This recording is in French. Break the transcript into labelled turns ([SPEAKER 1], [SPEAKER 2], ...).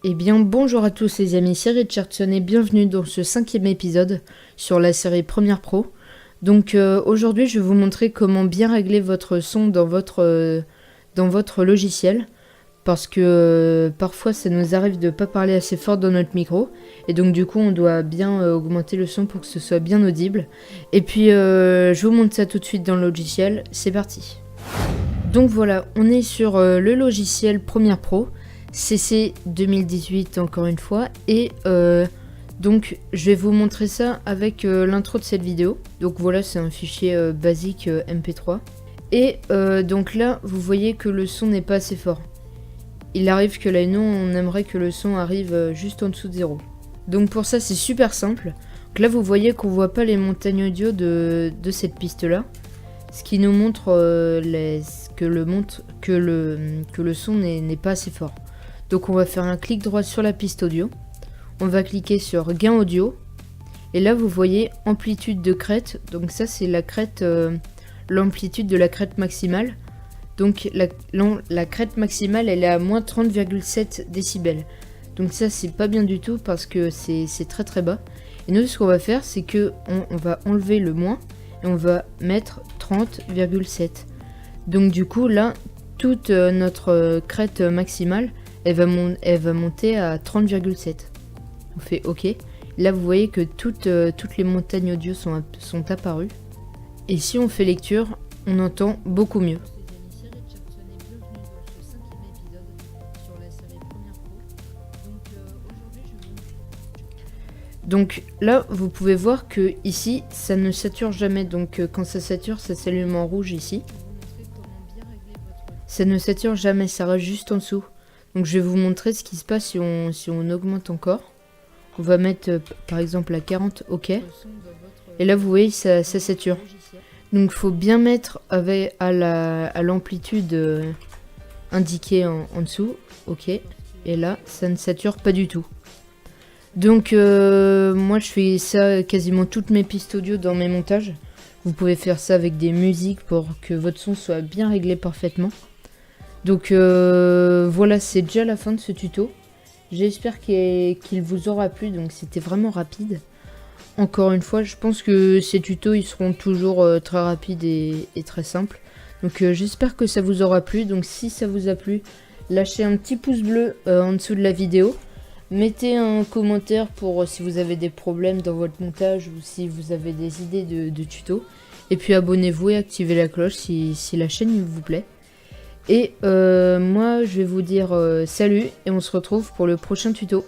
[SPEAKER 1] Eh bien bonjour à tous les amis, c'est Richardson et bienvenue dans ce 5e épisode sur la série Premiere Pro. Donc aujourd'hui je vais vous montrer comment bien régler votre son dans votre logiciel. Parce que parfois ça nous arrive de ne pas parler assez fort dans notre micro. Et donc du coup on doit bien augmenter le son pour que ce soit bien audible. Et puis je vous montre ça tout de suite dans le logiciel, c'est parti. Donc voilà, on est sur le logiciel Premiere Pro. CC 2018 encore une fois et donc je vais vous montrer ça avec l'intro de cette vidéo. Donc voilà, c'est un fichier basique MP3 et donc là vous voyez que le son n'est pas assez fort. Il arrive que là non, on aimerait que le son arrive juste en dessous de 0. Donc pour ça c'est super simple. Donc là vous voyez qu'on voit pas les montagnes audio de cette piste là, ce qui nous montre que le son n'est pas assez fort. Donc on va faire un clic droit sur la piste audio, on va cliquer sur gain audio, et là vous voyez amplitude de crête, donc ça c'est la crête, l'amplitude de la crête maximale. Donc la crête maximale elle est à moins 30,7 décibels. Donc ça c'est pas bien du tout parce que c'est très très bas. Et nous ce qu'on va faire c'est que on va enlever le moins et on va mettre 30,7. Donc du coup là toute notre crête maximale elle va monter à 30,7. On fait OK. Là, vous voyez que toutes les montagnes audio sont apparues. Et si on fait lecture, on entend beaucoup mieux. Donc là, vous pouvez voir que ici, ça ne sature jamais. Donc quand ça sature, ça s'allume en rouge ici. Ça ne sature jamais, ça reste juste en dessous. Donc je vais vous montrer ce qui se passe si on augmente encore. On va mettre par exemple à 40, OK. Et là vous voyez ça sature. Donc il faut bien mettre à l'amplitude indiquée en dessous, OK. Et là ça ne sature pas du tout. Donc moi je fais ça quasiment toutes mes pistes audio dans mes montages. Vous pouvez faire ça avec des musiques pour que votre son soit bien réglé parfaitement. Donc voilà, c'est déjà la fin de ce tuto. J'espère qu'il vous aura plu, donc c'était vraiment rapide. Encore une fois, je pense que ces tutos ils seront toujours très rapides et très simples. Donc j'espère que ça vous aura plu. Donc si ça vous a plu, lâchez un petit pouce bleu en dessous de la vidéo. Mettez un commentaire pour si vous avez des problèmes dans votre montage ou si vous avez des idées de tutos. Et puis abonnez-vous et activez la cloche si la chaîne vous plaît. Et moi je vais vous dire salut et on se retrouve pour le prochain tuto.